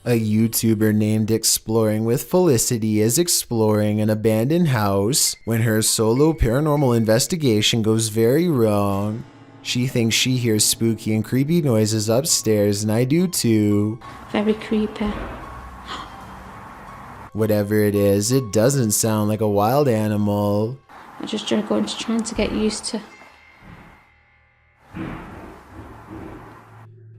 A YouTuber named Exploring with Felicity is exploring an abandoned house when her solo paranormal investigation goes very wrong. She thinks she hears spooky and creepy noises upstairs, and I do too. Very creepy. Whatever it is, it doesn't sound like a wild animal. I'm just going to trying to get used to.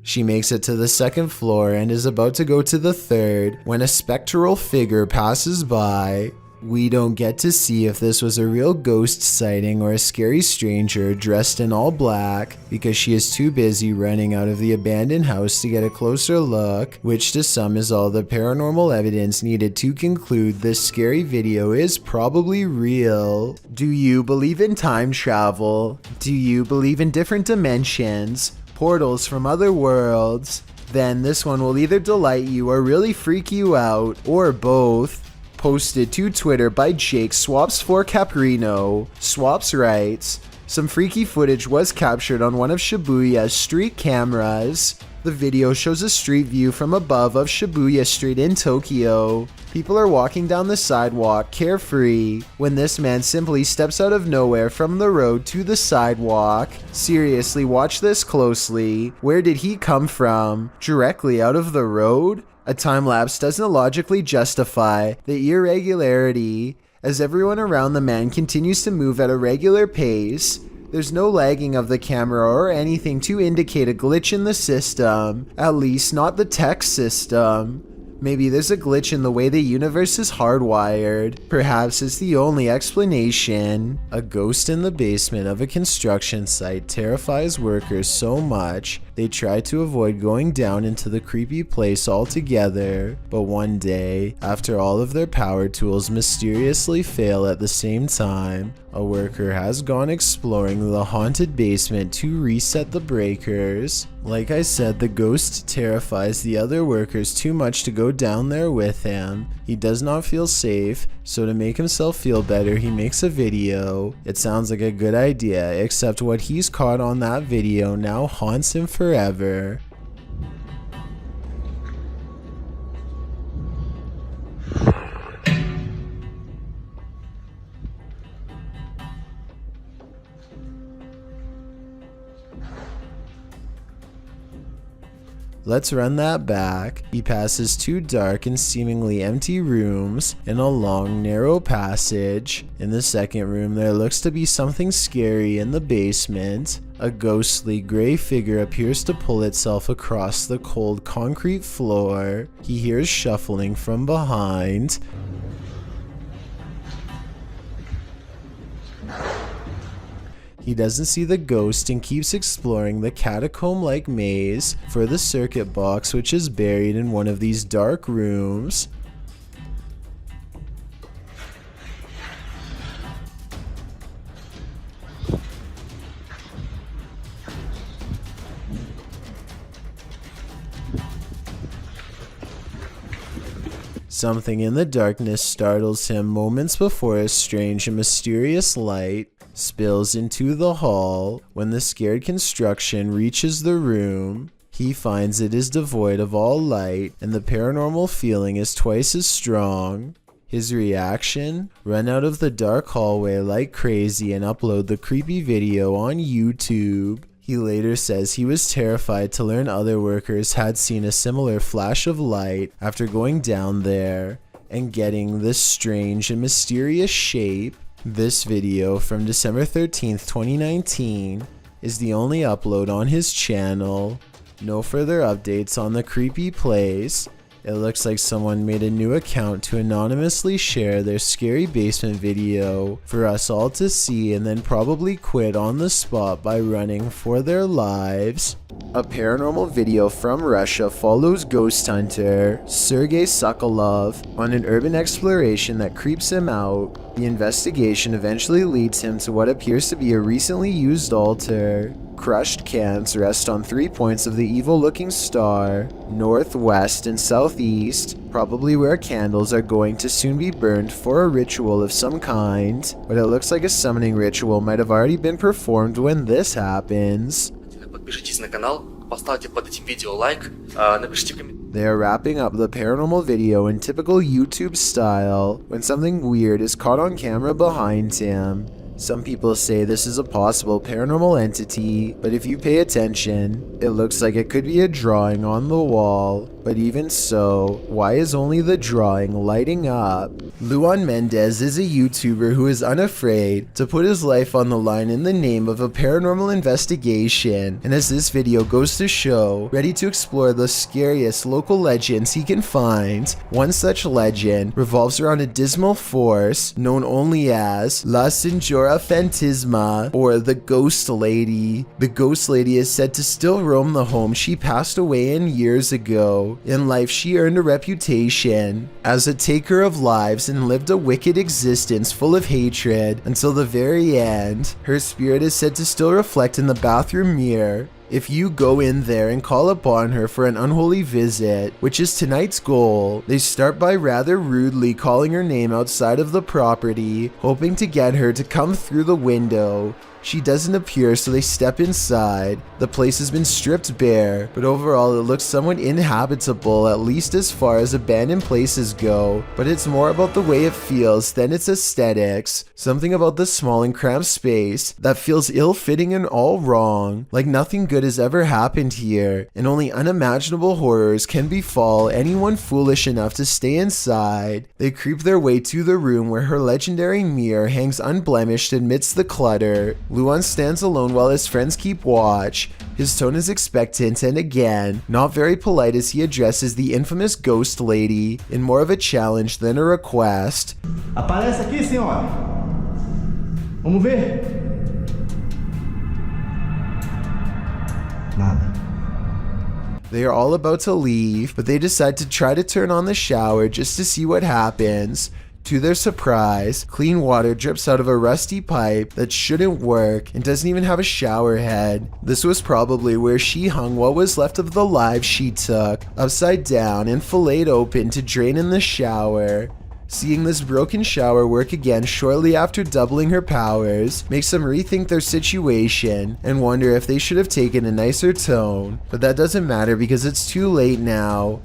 She makes it to the second floor and is about to go to the third when a spectral figure passes by. We don't get to see if this was a real ghost sighting or a scary stranger dressed in all black because she is too busy running out of the abandoned house to get a closer look, which to some is all the paranormal evidence needed to conclude this scary video is probably real. Do you believe in time travel? Do you believe in different dimensions? Portals from other worlds? Then this one will either delight you or really freak you out, or both. Posted to Twitter by Jake Swaps for Caprino. Swaps writes, some freaky footage was captured on one of Shibuya's street cameras. The video shows a street view from above of Shibuya Street in Tokyo. People are walking down the sidewalk carefree when this man simply steps out of nowhere from the road to the sidewalk. Seriously, watch this closely. Where did he come from? Directly out of the road? A time lapse doesn't logically justify the irregularity, as everyone around the man continues to move at a regular pace. There's no lagging of the camera or anything to indicate a glitch in the system, at least not the tech system. Maybe there's a glitch in the way the universe is hardwired. Perhaps it's the only explanation. A ghost in the basement of a construction site terrifies workers so much they try to avoid going down into the creepy place altogether. But one day, after all of their power tools mysteriously fail at the same time, a worker has gone exploring the haunted basement to reset the breakers. Like I said, the ghost terrifies the other workers too much to go down there with him. He does not feel safe, so to make himself feel better, he makes a video. It sounds like a good idea, except what he's caught on that video now haunts him forever. Let's run that back. He passes two dark and seemingly empty rooms in a long, narrow passage. In the second room, there looks to be something scary in the basement. A ghostly gray figure appears to pull itself across the cold concrete floor. He hears shuffling from behind. He doesn't see the ghost and keeps exploring the catacomb-like maze for the circuit box, which is buried in one of these dark rooms. Something in the darkness startles him moments before a strange and mysterious light spills into the hall. When the scared construction reaches the room, he finds it is devoid of all light and the paranormal feeling is twice as strong. His reaction? Run out of the dark hallway like crazy and upload the creepy video on YouTube. He later says he was terrified to learn other workers had seen a similar flash of light after going down there and getting this strange and mysterious shape. This video from December 13th, 2019 is the only upload on his channel. No further updates on the creepy place. It looks like someone made a new account to anonymously share their scary basement video for us all to see and then probably quit on the spot by running for their lives. A paranormal video from Russia follows ghost hunter Sergei Sokolov on an urban exploration that creeps him out. The investigation eventually leads him to what appears to be a recently used altar. Crushed cans rest on 3 points of the evil-looking star, north, west, and southeast, probably where candles are going to soon be burned for a ritual of some kind. But it looks like a summoning ritual might have already been performed when this happens. Подпишитесь на канал, поставьте под этим видео лайк, напишите в комментариях. They are wrapping up the paranormal video in typical YouTube style when something weird is caught on camera behind him. Some people say this is a possible paranormal entity, but if you pay attention, it looks like it could be a drawing on the wall. But even so, why is only the drawing lighting up? Luan Mendez is a YouTuber who is unafraid to put his life on the line in the name of a paranormal investigation, and as this video goes to show, ready to explore the scariest local legends he can find. One such legend revolves around a dismal force known only as La Señora Fantasma, or the Ghost Lady. The Ghost Lady is said to still roam the home she passed away in years ago. In life, she earned a reputation as a taker of lives and lived a wicked existence full of hatred until the very end. Her spirit is said to still reflect in the bathroom mirror. If you go in there and call upon her for an unholy visit, which is tonight's goal, they start by rather rudely calling her name outside of the property, hoping to get her to come through the window. She doesn't appear, so they step inside. The place has been stripped bare, but overall it looks somewhat inhabitable, at least as far as abandoned places go. But it's more about the way it feels than its aesthetics. Something about the small and cramped space that feels ill-fitting and all wrong, like nothing good has ever happened here, and only unimaginable horrors can befall anyone foolish enough to stay inside. They creep their way to the room where her legendary mirror hangs unblemished amidst the clutter. Luan stands alone while his friends keep watch. His tone is expectant and again, not very polite as he addresses the infamous Ghost Lady in more of a challenge than a request. Aparece aqui, senhora. Vamos ver. Nada. They are all about to leave, but they decide to try to turn on the shower just to see what happens. To their surprise, clean water drips out of a rusty pipe that shouldn't work and doesn't even have a shower head. This was probably where she hung what was left of the lives she took, upside down and filleted open to drain in the shower. Seeing this broken shower work again shortly after doubling her powers makes them rethink their situation and wonder if they should have taken a nicer tone. But that doesn't matter because it's too late now.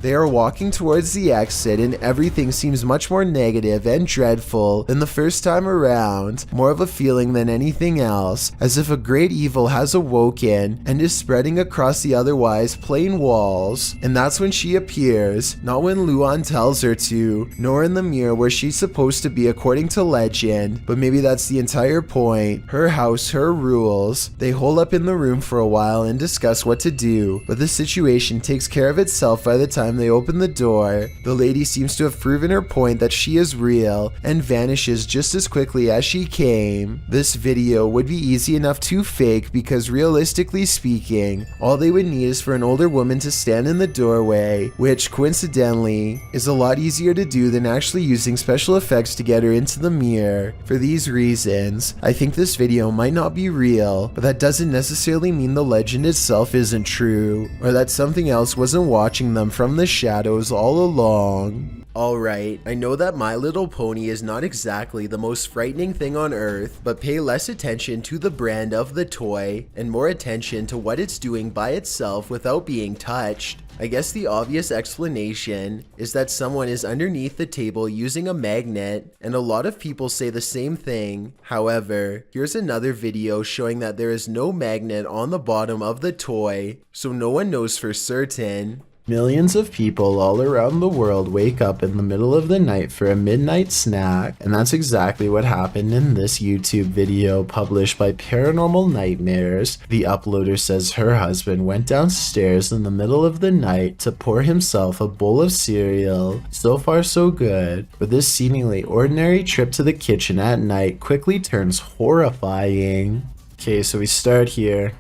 They are walking towards the exit and everything seems much more negative and dreadful than the first time around, more of a feeling than anything else, as if a great evil has awoken and is spreading across the otherwise plain walls. And that's when she appears, not when Luan tells her to, nor in the mirror where she's supposed to be according to legend, but maybe that's the entire point. Her house, her rules. They hole up in the room for a while and discuss what to do, but the situation takes care of itself by the time they open the door. The lady seems to have proven her point that she is real and vanishes just as quickly as she came. This video would be easy enough to fake because realistically speaking, all they would need is for an older woman to stand in the doorway, which coincidentally is a lot easier to do than actually using special effects to get her into the mirror. For these reasons, I think this video might not be real, but that doesn't necessarily mean the legend itself isn't true, or that something else wasn't watching them from the shadows all along. Alright, I know that My Little Pony is not exactly the most frightening thing on earth, but pay less attention to the brand of the toy and more attention to what it's doing by itself without being touched. I guess the obvious explanation is that someone is underneath the table using a magnet, and a lot of people say the same thing. However, here's another video showing that there is no magnet on the bottom of the toy, so no one knows for certain. Millions of people all around the world wake up in the middle of the night for a midnight snack, and that's exactly what happened in this YouTube video published by Paranormal Nightmares. The uploader says her husband went downstairs in the middle of the night to pour himself a bowl of cereal. So far so good, but this seemingly ordinary trip to the kitchen at night quickly turns horrifying. Okay, so we start here.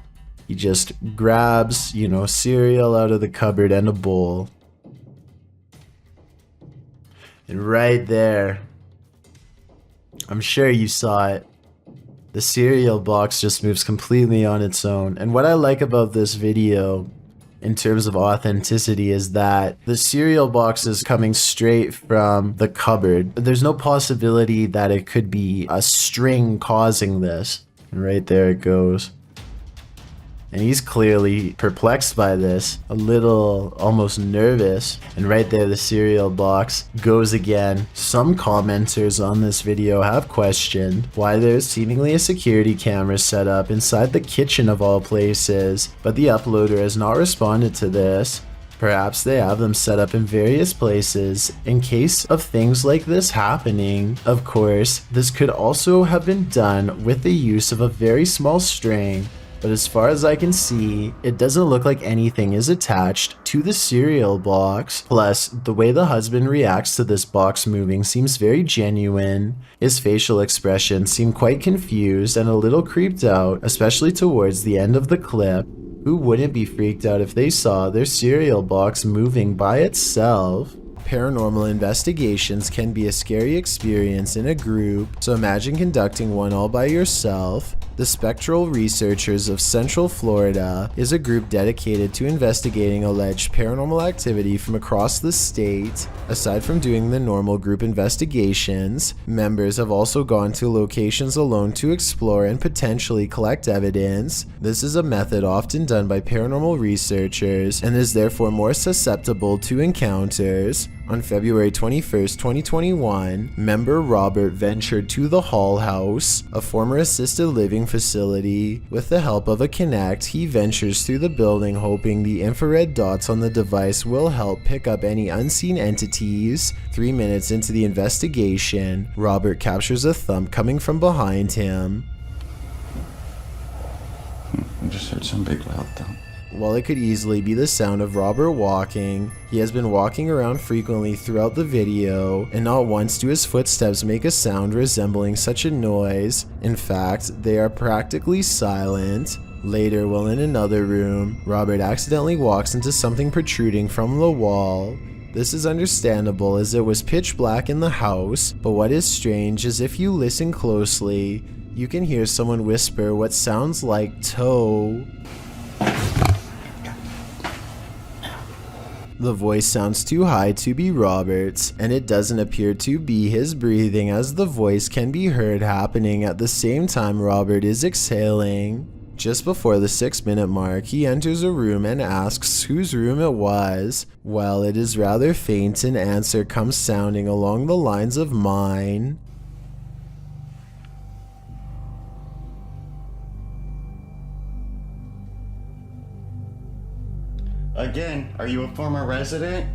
He just grabs, cereal out of the cupboard and a bowl. And right there, I'm sure you saw it, the cereal box just moves completely on its own. And what I like about this video in terms of authenticity is that the cereal box is coming straight from the cupboard. There's no possibility that it could be a string causing this. And right there it goes. and he's clearly perplexed by this, a little almost nervous. And right there, the cereal box goes again. Some commenters on this video have questioned why there's seemingly a security camera set up inside the kitchen of all places, but the uploader has not responded to this. Perhaps they have them set up in various places in case of things like this happening. Of course, this could also have been done with the use of a very small string, but as far as I can see, it doesn't look like anything is attached to the cereal box. Plus, the way the husband reacts to this box moving seems very genuine. His facial expressions seem quite confused and a little creeped out, especially towards the end of the clip. Who wouldn't be freaked out if they saw their cereal box moving by itself? Paranormal investigations can be a scary experience in a group, so imagine conducting one all by yourself. The Spectral Researchers of Central Florida is a group dedicated to investigating alleged paranormal activity from across the state. Aside from doing the normal group investigations, members have also gone to locations alone to explore and potentially collect evidence. This is a method often done by paranormal researchers and is therefore more susceptible to encounters. On February 21st, 2021, member Robert ventured to the Hall House, a former assisted living facility. With the help of a Kinect, he ventures through the building hoping the infrared dots on the device will help pick up any unseen entities. 3 minutes into the investigation, Robert captures a thump coming from behind him. I just heard some big loud thump. While it could easily be the sound of Robert walking, he has been walking around frequently throughout the video, and not once do his footsteps make a sound resembling such a noise. In fact, they are practically silent. Later, while in another room, Robert accidentally walks into something protruding from the wall. This is understandable as it was pitch black in the house, but what is strange is if you listen closely, you can hear someone whisper what sounds like toe. The voice sounds too high to be Robert's, and it doesn't appear to be his breathing, as the voice can be heard happening at the same time Robert is exhaling. Just before the 6-minute mark, he enters a room and asks whose room it was. Well, it is rather faint, an answer comes sounding along the lines of mine. Again, are you a former resident?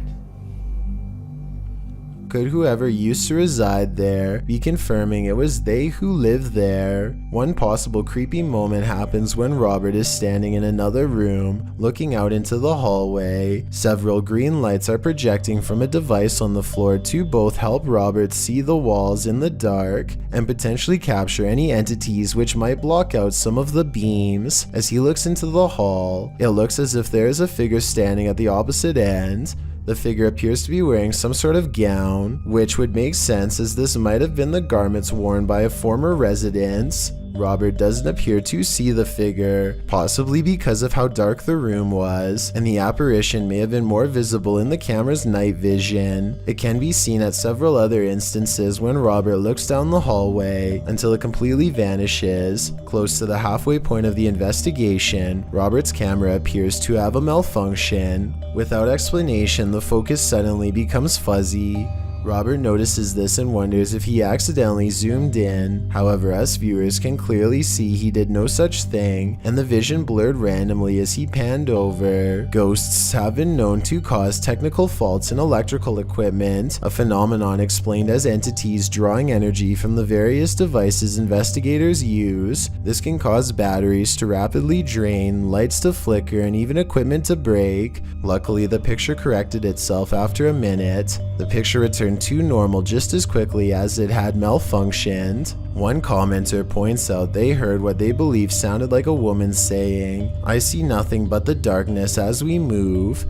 Could whoever used to reside there be confirming it was they who lived there? One possible creepy moment happens when Robert is standing in another room, looking out into the hallway. Several green lights are projecting from a device on the floor to both help Robert see the walls in the dark and potentially capture any entities which might block out some of the beams. As he looks into the hall, it looks as if there is a figure standing at the opposite end. The figure appears to be wearing some sort of gown, which would make sense as this might have been the garments worn by a former resident. Robert doesn't appear to see the figure, possibly because of how dark the room was, and the apparition may have been more visible in the camera's night vision. It can be seen at several other instances when Robert looks down the hallway until it completely vanishes. Close to the halfway point of the investigation, Robert's camera appears to have a malfunction. Without explanation, the focus suddenly becomes fuzzy. Robert notices this and wonders if he accidentally zoomed in. However, us viewers can clearly see he did no such thing, and the vision blurred randomly as he panned over. Ghosts have been known to cause technical faults in electrical equipment, a phenomenon explained as entities drawing energy from the various devices investigators use. This can cause batteries to rapidly drain, lights to flicker, and even equipment to break. Luckily, the picture corrected itself after a minute. The picture returned to normal just as quickly as it had malfunctioned. One commenter points out they heard what they believe sounded like a woman saying, "I see nothing but the darkness as we move."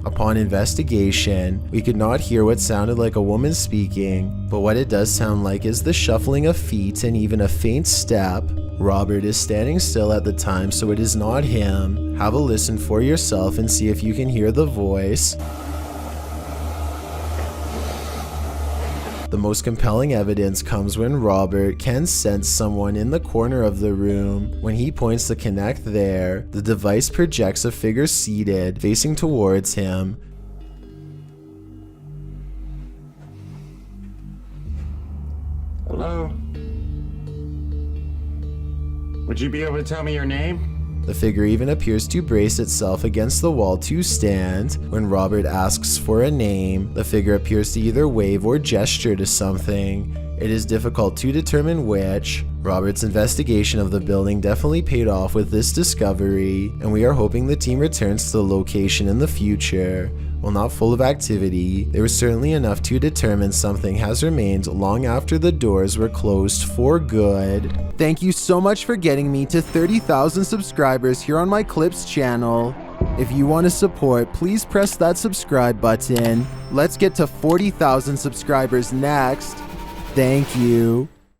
Upon investigation, we could not hear what sounded like a woman speaking, but what it does sound like is the shuffling of feet and even a faint step. Robert is standing still at the time, so it is not him. Have a listen for yourself and see if you can hear the voice. The most compelling evidence comes when Robert can sense someone in the corner of the room. When he points the Kinect there, the device projects a figure seated, facing towards him. Hello? Would you be able to tell me your name? The figure even appears to brace itself against the wall to stand. When Robert asks for a name, the figure appears to either wave or gesture to something. It is difficult to determine which. Robert's investigation of the building definitely paid off with this discovery, and we are hoping the team returns to the location in the future. While not full of activity, there was certainly enough to determine something has remained long after the doors were closed for good. Thank you so much for getting me to 30,000 subscribers here on my Clips channel. If you want to support, please press that subscribe button. Let's get to 40,000 subscribers next. Thank you.